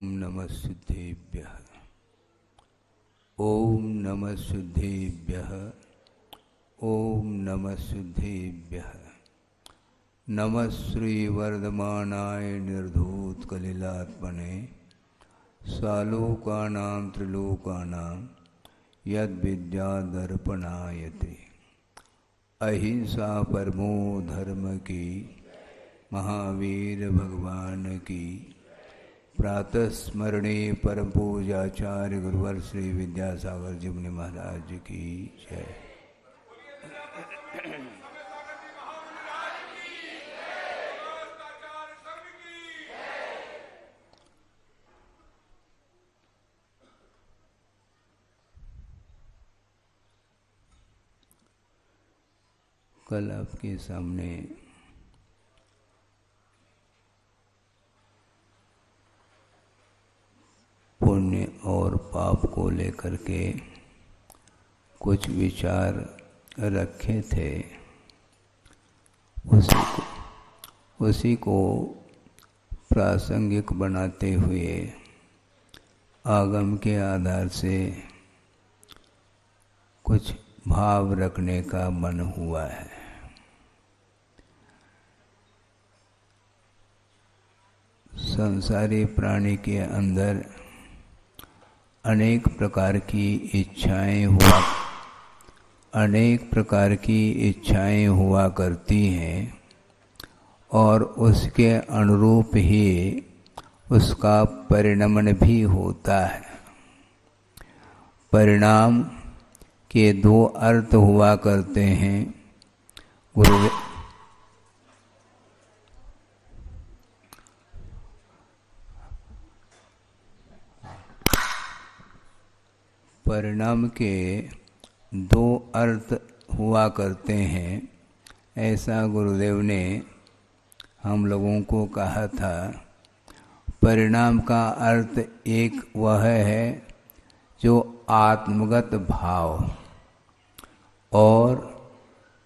ओम नमः सिद्धेभ्यः। ओम नमः सिद्धेभ्यः। ओम नमः सिद्धेभ्यः। नमः श्री वर्धमानाय निर्धूत कलिलात्मने सालोकानां त्रिलोकानां यद विद्या दर्पणायते। अहिंसा परमो धर्म की, महावीर भगवान की। प्रातः स्मरणे परम पूजाचार्य गुरुवर श्री विद्यासागर जी मुनि महाराज की जय। कल आपके सामने पुण्य और पाप को लेकर के कुछ विचार रखे थे। उसी को प्रासंगिक बनाते हुए आगम के आधार से कुछ भाव रखने का मन हुआ है। संसारी प्राणी के अंदर अनेक प्रकार की इच्छाएं हुआ करती हैं और उसके अनुरूप ही उसका परिणमन भी होता है। परिणाम के दो अर्थ हुआ करते हैं। परिणाम के दो अर्थ हुआ करते हैं, ऐसा गुरुदेव ने हम लोगों को कहा था। परिणाम का अर्थ एक वह है जो आत्मगत भाव, और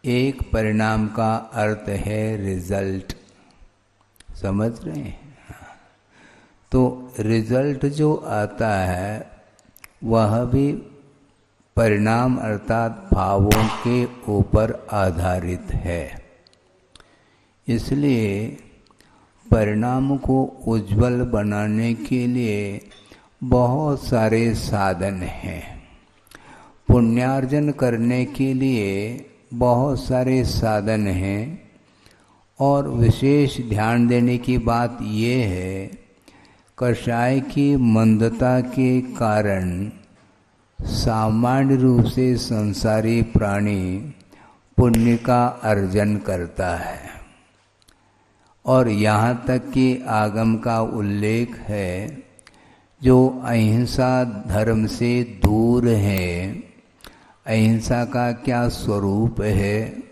एक परिणाम का अर्थ है रिजल्ट। समझ रहे हैं? तो रिजल्ट जो आता है वह भी परिणाम अर्थात भावों के ऊपर आधारित है। इसलिए परिणाम को उज्जवल बनाने के लिए बहुत सारे साधन हैं। पुण्यार्जन करने के लिए बहुत सारे साधन हैं। और विशेष ध्यान देने की बात ये है, कषाय की मंदता के कारण सामान्य रूप से संसारी प्राणी पुण्य का अर्जन करता है। और यहाँ तक कि आगम का उल्लेख है, जो अहिंसा धर्म से दूर है, अहिंसा का क्या स्वरूप है,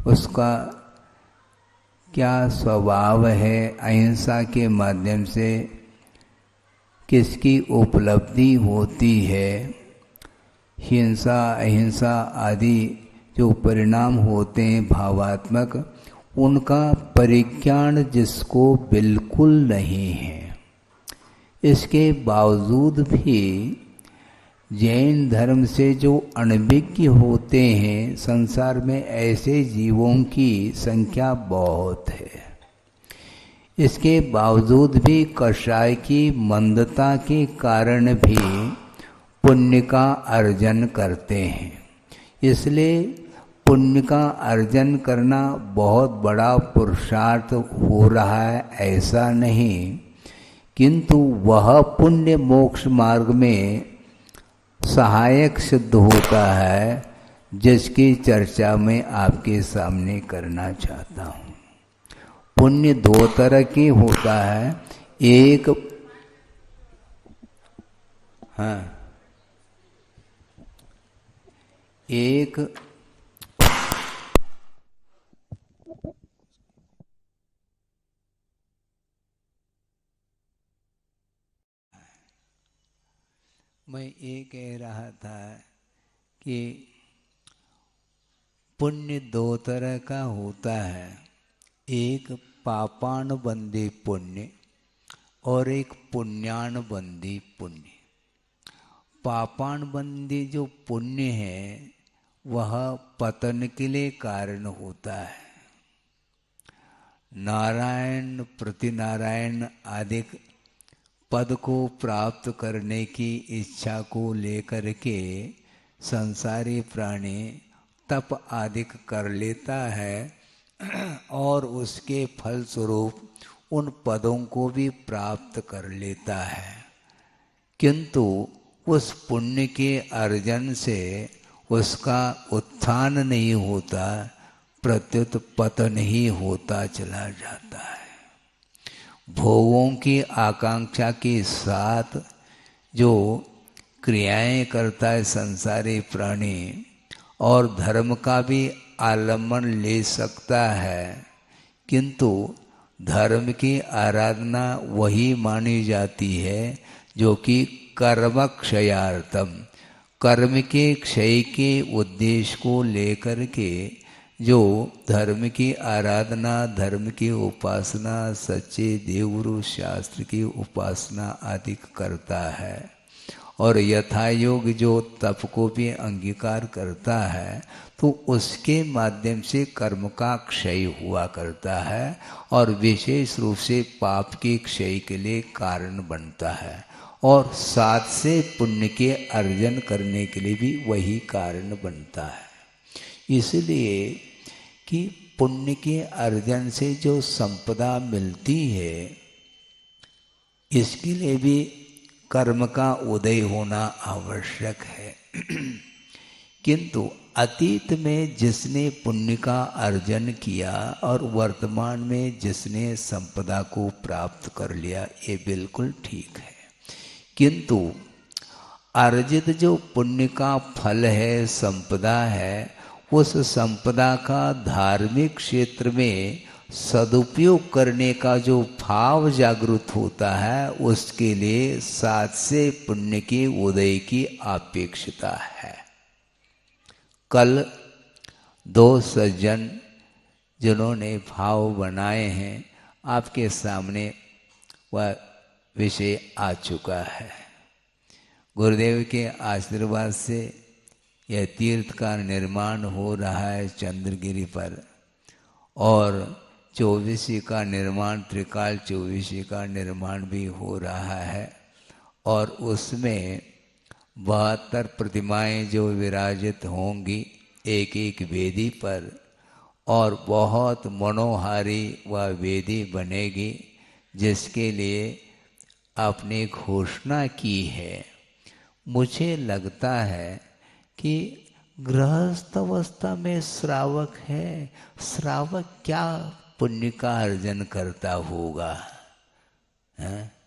उसका क्या स्वभाव है, अहिंसा के माध्यम से किसकी उपलब्धि होती है, हिंसा अहिंसा आदि जो परिणाम होते हैं भावात्मक, उनका परिज्ञान जिसको बिल्कुल नहीं है। इसके बावजूद भी जैन धर्म से जो अनभिज्ञ होते हैं, संसार में ऐसे जीवों की संख्या बहुत है। इसके बावजूद भी कषाय की मंदता के कारण भी पुण्य का अर्जन करते हैं। इसलिए पुण्य का अर्जन करना बहुत बड़ा पुरुषार्थ हो रहा है ऐसा नहीं, किंतु वह पुण्य मोक्ष मार्ग में सहायक सिद्ध होता है, जिसकी चर्चा मैं आपके सामने करना चाहता हूँ। पुण्य दो तरह की होता है। एक मैं ये कह रहा था कि पुण्य दो तरह का होता है। एक पापानुबंधी पुण्य और एक पुण्यानुबंधी पुण्य। पापानुबंधी जो पुण्य है वह पतन के लिए कारण होता है। नारायण प्रतिनारायण आदि पद को प्राप्त करने की इच्छा को लेकर के संसारी प्राणी तप आदि कर लेता है और उसके फलस्वरूप उन पदों को भी प्राप्त कर लेता है, किंतु उस पुण्य के अर्जन से उसका उत्थान नहीं होता, प्रत्युत पतन ही होता चला जाता है। भोगों की आकांक्षा के साथ जो क्रियाएं करता है संसारी प्राणी और धर्म का भी आलम्बन ले सकता है, किंतु धर्म की आराधना वही मानी जाती है जो कि कर्म क्षयार्थम, कर्म के क्षय के उद्देश्य को लेकर के जो धर्म की आराधना, धर्म की उपासना, सच्चे देवगुरु शास्त्र की उपासना आदि करता है और यथायोग जो तप को भी अंगीकार करता है, तो उसके माध्यम से कर्म का क्षय हुआ करता है और विशेष रूप से पाप के क्षय के लिए कारण बनता है और साथ से पुण्य के अर्जन करने के लिए भी वही कारण बनता है। इसलिए कि पुण्य के अर्जन से जो संपदा मिलती है, इसके लिए भी कर्म का उदय होना आवश्यक है। किंतु अतीत में जिसने पुण्य का अर्जन किया और वर्तमान में जिसने संपदा को प्राप्त कर लिया, ये बिल्कुल ठीक है, किंतु अर्जित जो पुण्य का फल है, संपदा है, उस संपदा का धार्मिक क्षेत्र में सदुपयोग करने का जो भाव जागृत होता है, उसके लिए साथ से पुण्य के उदय की अपेक्षिता है। कल दो सज्जन जिन्होंने भाव बनाए हैं, आपके सामने वह विषय आ चुका है। गुरुदेव के आशीर्वाद से यह तीर्थ का निर्माण हो रहा है चंद्रगिरी पर और 24 का निर्माण, त्रिकाल 24 का निर्माण भी हो रहा है और उसमें 72 प्रतिमाएं जो विराजित होंगी एक एक वेदी पर और बहुत मनोहारी वह वेदी बनेगी, जिसके लिए आपने घोषणा की है। मुझे लगता है कि गृहस्थ अवस्था में श्रावक है, श्रावक क्या पुण्य का अर्जन करता होगा, है?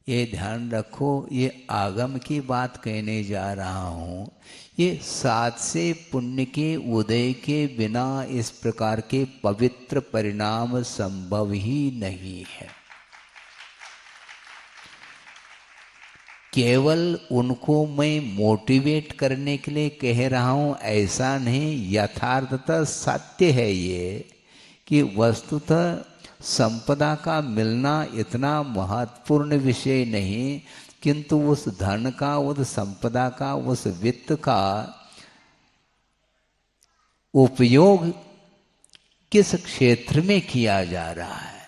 ये ध्यान रखो, ये आगम की बात कहने जा रहा हूँ। ये साथ से पुण्य के उदय के बिना इस प्रकार के पवित्र परिणाम संभव ही नहीं है। केवल उनको मैं मोटिवेट करने के लिए कह रहा हूँ ऐसा नहीं, यथार्थतः सत्य है ये कि वस्तुतः संपदा का मिलना इतना महत्वपूर्ण विषय नहीं, किंतु उस धन का, उस संपदा का, उस वित्त का उपयोग किस क्षेत्र में किया जा रहा है।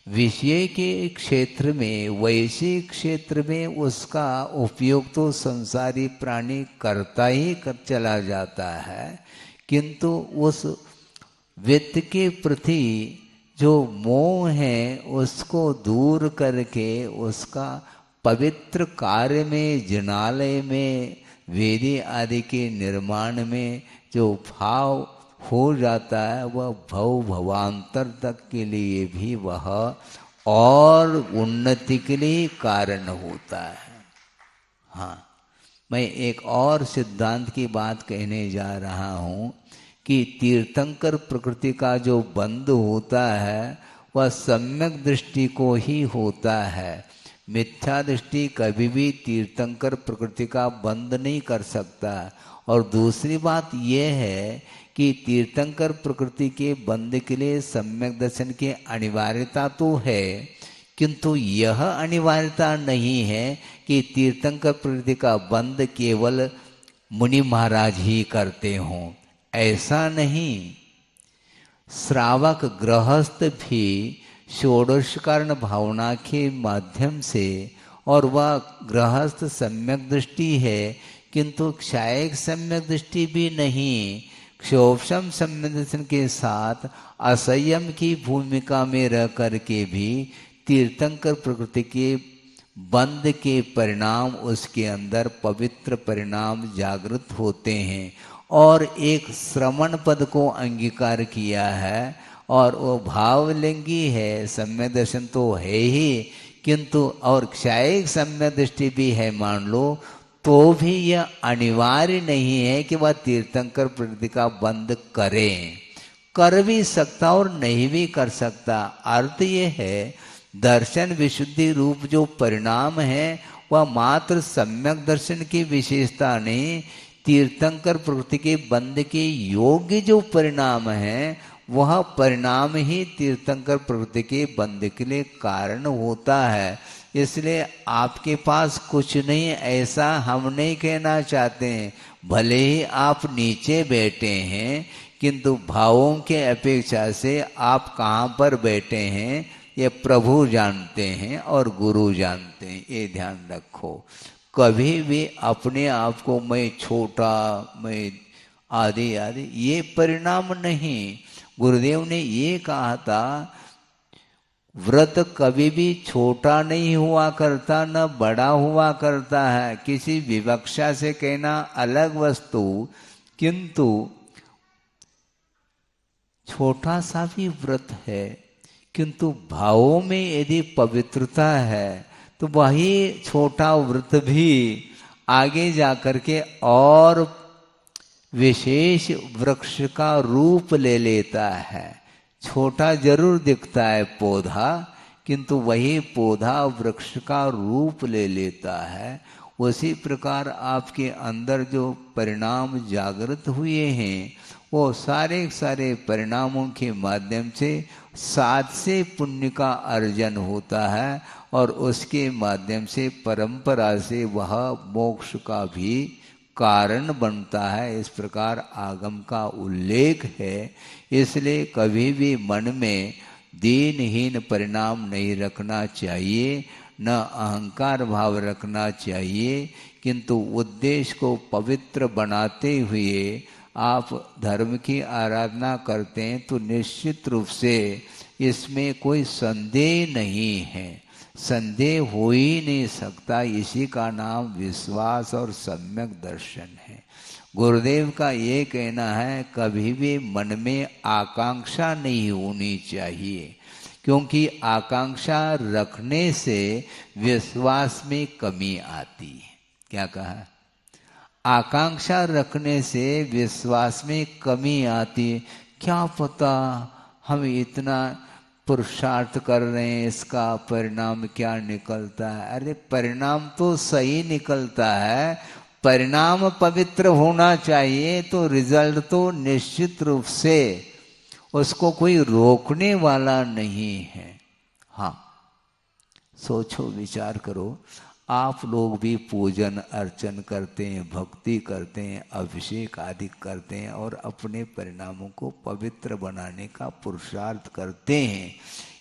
विषय के क्षेत्र में, वैश्विक क्षेत्र में उसका उपयोग तो संसारी प्राणी करता ही कर चला जाता है, किंतु उस वित्त के प्रति जो मोह है उसको दूर करके उसका पवित्र कार्य में, जिनालय में, वेदी आदि के निर्माण में जो भाव हो जाता है, वह भव भवांतर तक के लिए भी वह और उन्नति के लिए कारण होता है। हाँ, मैं एक और सिद्धांत की बात कहने जा रहा हूँ कि तीर्थंकर प्रकृति का जो बंध होता है वह सम्यक दृष्टि को ही होता है। मिथ्या दृष्टि कभी भी तीर्थंकर प्रकृति का बंध नहीं कर सकता। और दूसरी बात यह है कि तीर्थंकर प्रकृति के बंध के लिए सम्यक दर्शन की अनिवार्यता तो है, किंतु यह अनिवार्यता नहीं है कि तीर्थंकर प्रवृत्ति का बंध केवल मुनि महाराज ही करते हों, ऐसा नहीं। श्रावक गृहस्थ भी षोडशकर्ण भावना के माध्यम से, और वह गृहस्थ सम्यक दृष्टि है, किंतु क्षायक सम्यक दृष्टि भी नहीं। क्षोभम सम्यक दर्शन के साथ असंयम की भूमिका में रह करके भी तीर्थंकर प्रकृति के बंध के परिणाम उसके अंदर पवित्र परिणाम जागृत होते हैं। और एक श्रवण पद को अंगीकार किया है, और वो भावलिंगी है, सम्यक दर्शन तो है ही, किंतु और क्षायिक सम्यक दृष्टि भी है मान लो, तो भी यह अनिवार्य नहीं है कि वह तीर्थंकर प्रवृत्ति का बंध करें। कर भी सकता और नहीं भी कर सकता। अर्थ ये है, दर्शन विशुद्धि रूप जो परिणाम है वह मात्र सम्यक दर्शन की विशेषता नहीं, तीर्थंकर प्रवृत्ति के बंध के योग्य जो परिणाम है वह परिणाम ही तीर्थंकर प्रवृत्ति के बंध के लिए कारण होता है। इसलिए आपके पास कुछ नहीं ऐसा हम नहीं कहना चाहते हैं। भले ही आप नीचे बैठे हैं, किंतु भावों के अपेक्षा से आप कहाँ पर बैठे हैं ये प्रभु जानते हैं और गुरु जानते हैं, ये ध्यान रखो। कभी भी अपने आप को मैं छोटा, मैं आदि आदि, ये परिणाम नहीं। गुरुदेव ने ये कहा था, व्रत कभी भी छोटा नहीं हुआ करता न बड़ा हुआ करता है। किसी विवक्षा से कहना अलग वस्तु, किंतु छोटा सा भी व्रत है, किंतु भावों में यदि पवित्रता है तो वही छोटा व्रत भी आगे जाकर के और विशेष वृक्ष का रूप ले लेता है। छोटा जरूर दिखता है पौधा, किंतु वही पौधा वृक्ष का रूप ले लेता है। उसी प्रकार आपके अंदर जो परिणाम जागृत हुए हैं वो सारे सारे परिणामों के माध्यम से साध से पुण्य का अर्जन होता है, और उसके माध्यम से परंपरा से वह मोक्ष का भी कारण बनता है। इस प्रकार आगम का उल्लेख है। इसलिए कभी भी मन में दीनहीन परिणाम नहीं रखना चाहिए, न अहंकार भाव रखना चाहिए, किंतु उद्देश्य को पवित्र बनाते हुए आप धर्म की आराधना करते हैं तो निश्चित रूप से इसमें कोई संदेह नहीं है, संदेह हो ही नहीं सकता। इसी का नाम विश्वास और सम्यक दर्शन है। गुरुदेव का ये कहना है, कभी भी मन में आकांक्षा नहीं होनी चाहिए, क्योंकि आकांक्षा रखने से विश्वास में कमी आती है। क्या कहा? आकांक्षा रखने से विश्वास में कमी आती है। क्या पता हम इतना पुरुषार्थ कर रहे हैं, इसका परिणाम क्या निकलता है? अरे परिणाम तो सही निकलता है, परिणाम पवित्र होना चाहिए, तो रिजल्ट तो निश्चित रूप से उसको कोई रोकने वाला नहीं है। हाँ, सोचो, विचार करो, आप लोग भी पूजन अर्चन करते हैं, भक्ति करते हैं, अभिषेक आदि करते हैं और अपने परिणामों को पवित्र बनाने का पुरुषार्थ करते हैं।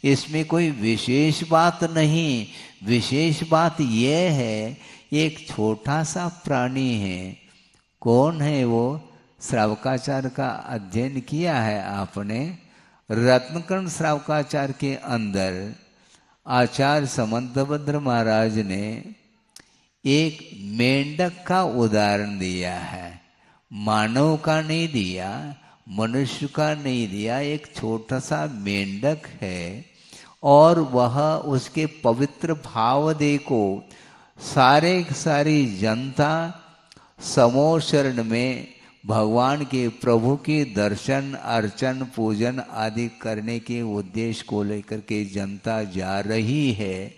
इसमें कोई विशेष बात नहीं। विशेष बात यह है, एक छोटा सा प्राणी है। कौन है वो? श्रावकाचार्य का अध्ययन किया है आपने। रत्नकर्ण श्रावकाचार्य के अंदर आचार्य समंतभद्र महाराज ने एक मेंढक का उदाहरण दिया है। मानव का नहीं दिया, मनुष्य का नहीं दिया, एक छोटा सा मेंढक है, और वह उसके पवित्र भाव देखो, सारी जनता समूह शरण में भगवान के प्रभु के दर्शन अर्चन पूजन आदि करने के उद्देश्य को लेकर के जनता जा रही है,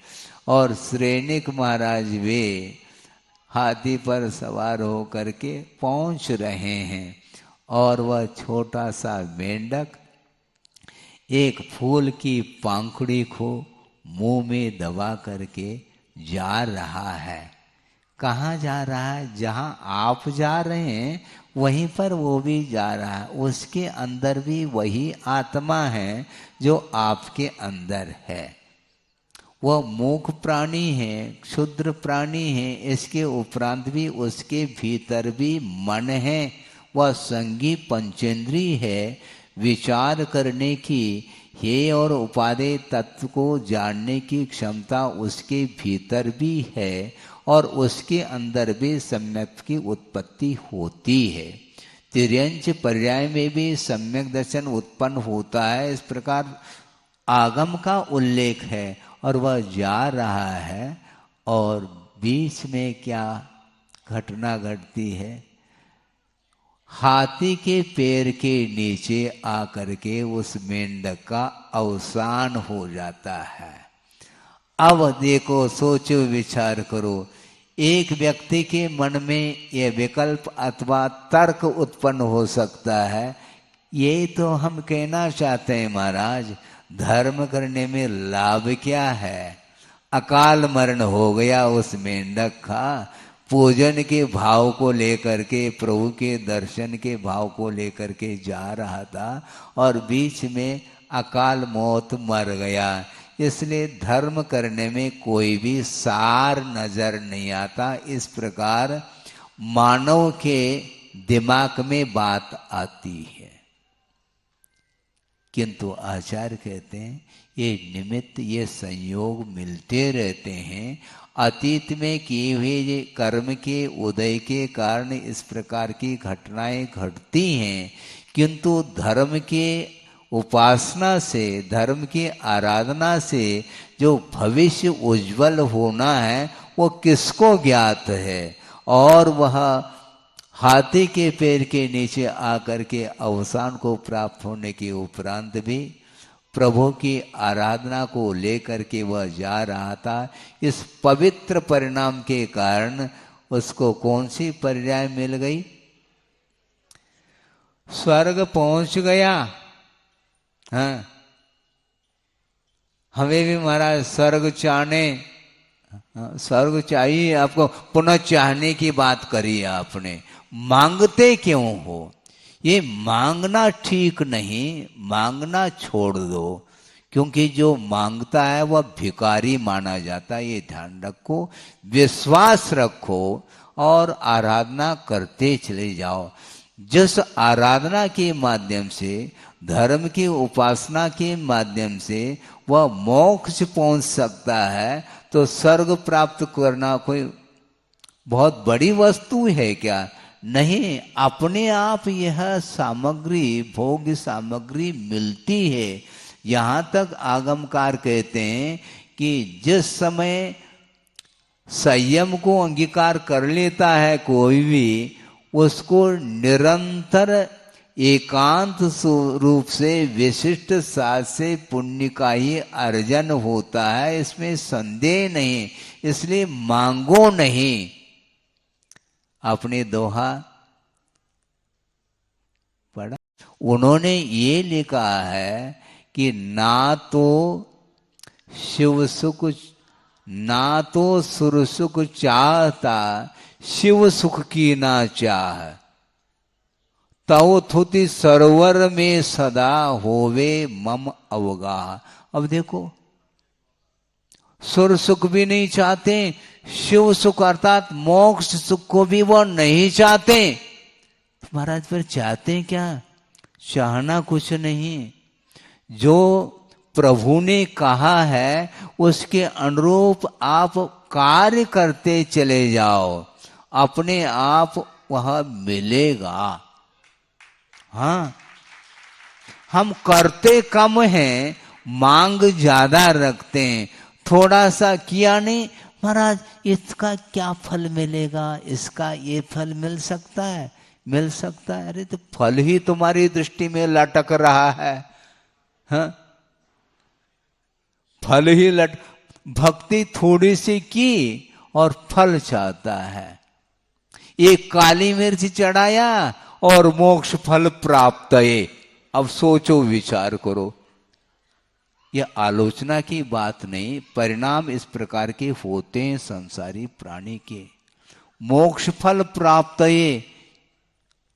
और श्रेणिक महाराज वे हाथी पर सवार हो करके पहुंच रहे हैं, और वह छोटा सा मेंढक एक फूल की पंखुड़ी को मुंह में दबा करके जा रहा है। कहाँ जा रहा है? जहाँ आप जा रहे हैं वहीं पर वो भी जा रहा है। उसके अंदर भी वही आत्मा है जो आपके अंदर है। वह मूक प्राणी है, क्षुद्र प्राणी है, इसके उपरांत भी उसके भीतर भी मन है। वह संगी पंचेंद्री है, विचार करने की, हेय और उपादेय तत्व को जानने की क्षमता उसके भीतर भी है और उसके अंदर भी सम्यक की उत्पत्ति होती है। तिर्यंच पर्याय में भी सम्यक दर्शन उत्पन्न होता है। इस प्रकार आगम का उल्लेख है और वह जा रहा है और बीच में क्या घटना घटती है? हाथी के पैर के नीचे आकर के उस मेंढक का अवसान हो जाता है। अब देखो, सोचो, विचार करो, एक व्यक्ति के मन में यह विकल्प अथवा तर्क उत्पन्न हो सकता है, ये तो हम कहना चाहते हैं महाराज, धर्म करने में लाभ क्या है? अकाल मरण हो गया उस मेंढक का, पूजन के भाव को लेकर के, प्रभु के दर्शन के भाव को लेकर के जा रहा था और बीच में अकाल मौत मर गया। इसलिए धर्म करने में कोई भी सार नजर नहीं आता। इस प्रकार मानव के दिमाग में बात आती है। किंतु आचार्य कहते हैं ये निमित्त, ये संयोग मिलते रहते हैं। अतीत में किए हुए ये कर्म के उदय के कारण इस प्रकार की घटनाएं घटती हैं, किंतु धर्म के उपासना से, धर्म की आराधना से जो भविष्य उज्जवल होना है वो किसको ज्ञात है? और वह हाथी के पैर के नीचे आकर के अवसान को प्राप्त होने के उपरांत भी प्रभु की आराधना को लेकर के वह जा रहा था। इस पवित्र परिणाम के कारण उसको कौन सी पर्याय मिल गई? स्वर्ग पहुंच गया। हाँ, हमें भी महाराज स्वर्ग चाहने, स्वर्ग चाहिए आपको, पुनः चाहने की बात करी आपने। मांगते क्यों हो? ये मांगना ठीक नहीं, मांगना छोड़ दो, क्योंकि जो मांगता है वह भिखारी माना जाता है। ये ध्यान रखो, विश्वास रखो और आराधना करते चले जाओ। जिस आराधना के माध्यम से, धर्म की उपासना के माध्यम से वह मोक्ष पहुंच सकता है, तो स्वर्ग प्राप्त करना कोई बहुत बड़ी वस्तु है क्या? नहीं, अपने आप यह सामग्री, भोग सामग्री मिलती है। यहाँ तक आगमकार कहते हैं कि जिस समय संयम को अंगीकार कर लेता है कोई भी, उसको निरंतर एकांत रूप से विशिष्ट साध से पुण्य का ही अर्जन होता है, इसमें संदेह नहीं। इसलिए मांगो नहीं। अपने दोहा पढ़ा, उन्होंने ये लिखा है कि ना तो शिव सुख, ना तो सुर सुख चाहता, शिव सुख की ना चाह, तव थुति सरोवर में सदा होवे मम अवगाह। अब देखो, सुर सुख भी नहीं चाहते, शिव सुख अर्थात मोक्ष सुख को भी वो नहीं चाहते। महाराज फिर चाहते क्या? चाहना कुछ नहीं, जो प्रभु ने कहा है उसके अनुरूप आप कार्य करते चले जाओ, अपने आप वह मिलेगा। हाँ, हम करते कम हैं, मांग ज्यादा रखते हैं। थोड़ा सा किया नहीं, महाराज इसका क्या फल मिलेगा, इसका ये फल मिल सकता है, मिल सकता है। अरे तो फल ही तुम्हारी दृष्टि में लटक रहा है। हाँ, फल ही भक्ति थोड़ी सी की और फल चाहता है। एक काली मिर्च चढ़ाया और मोक्ष फल प्राप्त है। अब सोचो, विचार करो, यह आलोचना की बात नहीं, परिणाम इस प्रकार के होते हैं संसारी प्राणी के। मोक्ष फल प्राप्त ये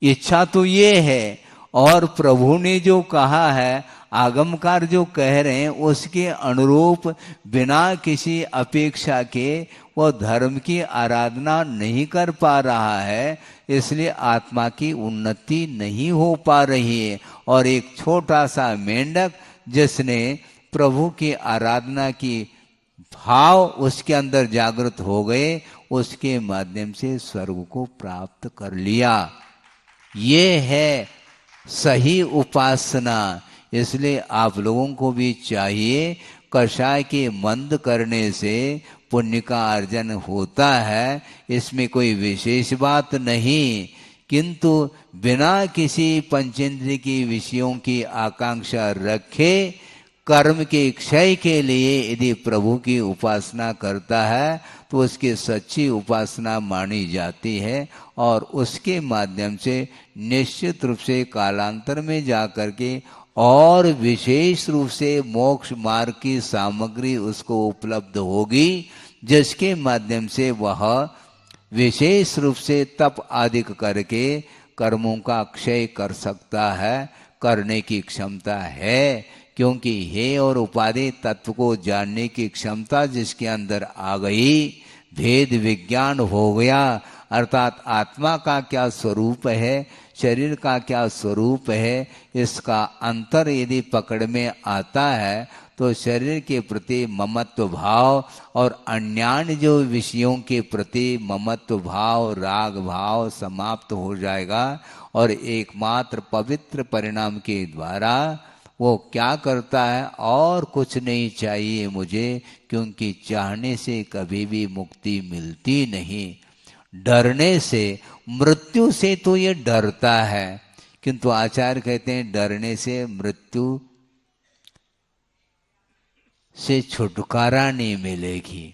इच्छा तो ये है, और प्रभु ने जो कहा है, आगमकार जो कह रहे हैं, उसके अनुरूप बिना किसी अपेक्षा के वह धर्म की आराधना नहीं कर पा रहा है, इसलिए आत्मा की उन्नति नहीं हो पा रही है। और एक छोटा सा मेंढक जिसने प्रभु की आराधना की भाव उसके अंदर जागृत हो गए, उसके माध्यम से स्वर्ग को प्राप्त कर लिया। ये है सही उपासना। इसलिए आप लोगों को भी चाहिए, कषाय के मंद करने से पुण्य का अर्जन होता है, इसमें कोई विशेष बात नहीं, किंतु बिना किसी पंचेंद्रिय की विषयों की आकांक्षा रखे कर्म के क्षय के लिए यदि प्रभु की उपासना करता है तो उसकी सच्ची उपासना मानी जाती है, और उसके माध्यम से निश्चित रूप से कालांतर में जाकर के और विशेष रूप से मोक्ष मार्ग की सामग्री उसको उपलब्ध होगी, जिसके माध्यम से वह विशेष रूप से तप आदि करके कर्मों का क्षय कर सकता है, करने की क्षमता है। क्योंकि हे और उपाधि तत्व को जानने की क्षमता जिसके अंदर आ गई, भेद विज्ञान हो गया, अर्थात आत्मा का क्या स्वरूप है, शरीर का क्या स्वरूप है, इसका अंतर यदि पकड़ में आता है तो शरीर के प्रति ममत्व भाव और अन्यान्य जो विषयों के प्रति ममत्व भाव, राग भाव समाप्त हो जाएगा, और एकमात्र पवित्र परिणाम के द्वारा वो क्या करता है, और कुछ नहीं चाहिए मुझे, क्योंकि चाहने से कभी भी मुक्ति मिलती नहीं। डरने से, मृत्यु से तो ये डरता है, किंतु आचार्य कहते हैं डरने से मृत्यु से छुटकारा नहीं मिलेगी,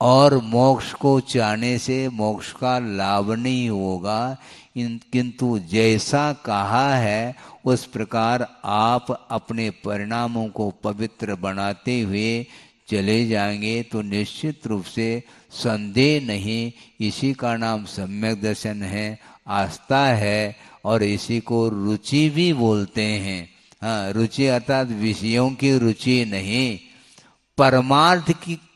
और मोक्ष को चाहने से मोक्ष का लाभ नहीं होगा। किंतु जैसा कहा है उस प्रकार आप अपने परिणामों को पवित्र बनाते हुए चले जाएंगे तो निश्चित रूप से संदेह नहीं, इसी का नाम सम्यक दर्शन है, आस्था है, और इसी को रुचि भी बोलते हैं। हाँ, रुचि अर्थात विषयों की रुचि नहीं,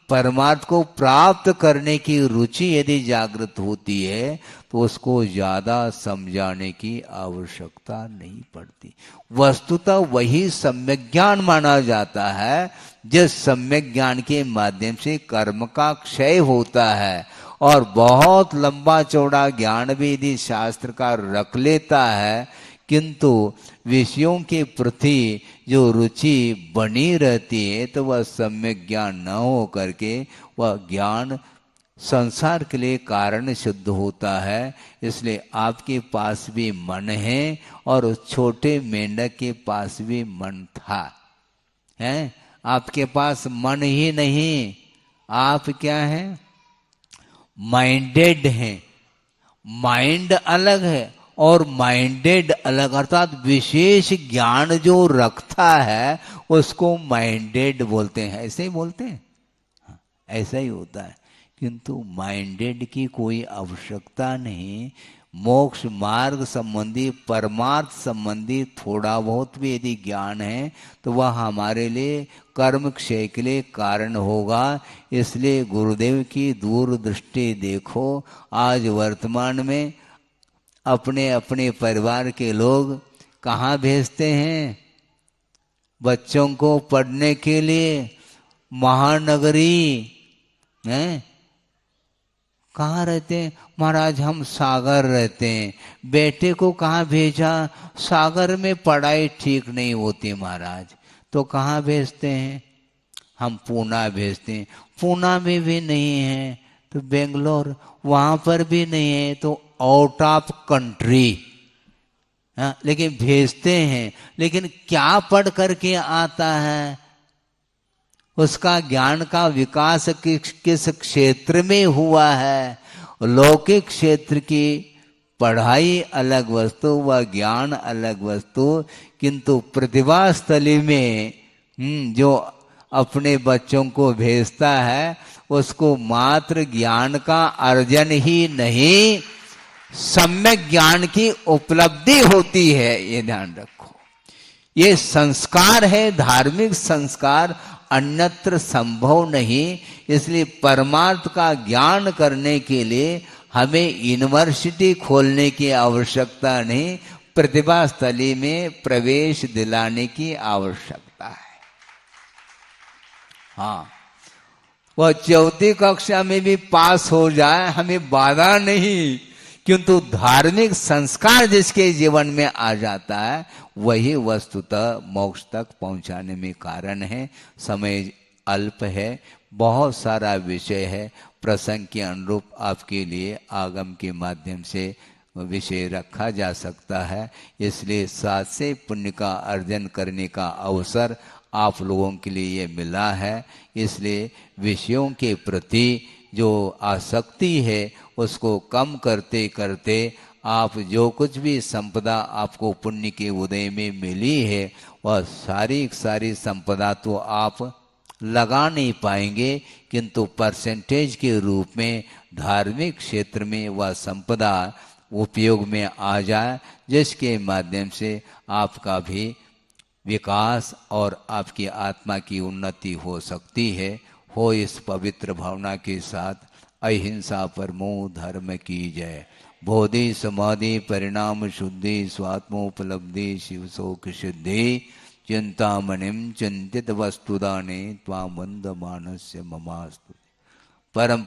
परमार्थ को प्राप्त करने की रुचि यदि जागृत होती है तो उसको ज्यादा समझाने की आवश्यकता नहीं पड़ती। वस्तुतः वही सम्यक ज्ञान माना जाता है, जिस सम्यक ज्ञान के माध्यम से कर्म का क्षय होता है, और बहुत लंबा चौड़ा ज्ञान भी यदि शास्त्र का रख लेता है, किंतु विषयों के प्रति जो रुचि बनी रहती है तो वह सम्यक ज्ञान न हो करके वह ज्ञान संसार के लिए कारण सिद्ध होता है। इसलिए आपके पास भी मन है और उस छोटे मेंढक के पास भी मन था, है? आपके पास मन ही नहीं, आप क्या हैं? माइंडेड हैं। माइंड अलग है और माइंडेड अलग, अर्थात विशेष ज्ञान जो रखता है उसको माइंडेड बोलते हैं। ऐसे ही बोलते हैं, ऐसा ही होता है। किंतु माइंडेड की कोई आवश्यकता नहीं। मोक्ष मार्ग संबंधी, परमार्थ संबंधी थोड़ा बहुत भी यदि ज्ञान है तो वह हमारे लिए कर्म क्षय के लिए कारण होगा। इसलिए गुरुदेव की दूरदृष्टि देखो। आज वर्तमान में अपने अपने परिवार के लोग कहाँ भेजते हैं बच्चों को पढ़ने के लिए? महानगरी हैं? कहाँ रहते हैं? महाराज हम सागर रहते हैं। बेटे को कहाँ भेजा? सागर में पढ़ाई ठीक नहीं होती महाराज। तो कहाँ भेजते हैं? हम पूना भेजते हैं। पूना में भी नहीं है तो बेंगलोर, वहाँ पर भी नहीं है तो आउट ऑफ कंट्री, लेकिन भेजते हैं। लेकिन क्या पढ़ करके आता है? उसका ज्ञान का विकास किस क्षेत्र में हुआ है? लौकिक क्षेत्र की पढ़ाई अलग वस्तु, वह ज्ञान अलग वस्तु, किंतु प्रतिभा स्थली में जो अपने बच्चों को भेजता है, उसको मात्र ज्ञान का अर्जन ही नहीं, सम्यक ज्ञान की उपलब्धि होती है। ये ध्यान रखो, ये संस्कार है, धार्मिक संस्कार अन्यत्र संभव नहीं। इसलिए परमार्थ का ज्ञान करने के लिए हमें यूनिवर्सिटी खोलने की आवश्यकता नहीं, प्रतिभा स्थली में प्रवेश दिलाने की आवश्यकता है। हाँ, वह 4th कक्षा में भी पास हो जाए, हमें बाधा नहीं, किंतु धार्मिक संस्कार जिसके जीवन में आ जाता है वही वस्तुतः मोक्ष तक पहुंचाने में कारण है। समय अल्प है, बहुत सारा विषय है, प्रसंग के अनुरूप आपके लिए आगम के माध्यम से विषय रखा जा सकता है। इसलिए साथ से पुण्य का अर्जन करने का अवसर आप लोगों के लिए ये मिला है। इसलिए विषयों के प्रति जो आसक्ति है उसको कम करते करते आप जो कुछ भी संपदा आपको पुण्य के उदय में मिली है वह सारी संपदा तो आप लगा नहीं पाएंगे, किंतु परसेंटेज के रूप में धार्मिक क्षेत्र में वह संपदा उपयोग में आ जाए, जिसके माध्यम से आपका भी विकास और आपकी आत्मा की उन्नति हो सकती है। हो इस पवित्र भावना के साथ अहिंसा परमो धर्म की जय। बोधि समाधि परिणाम शुद्धि स्वात्मोपलब्धि शिव शोक सिद्धि चिंतामणिम चिंतित वस्तुदाने त्वामंद मानस्य ममास्तु। परम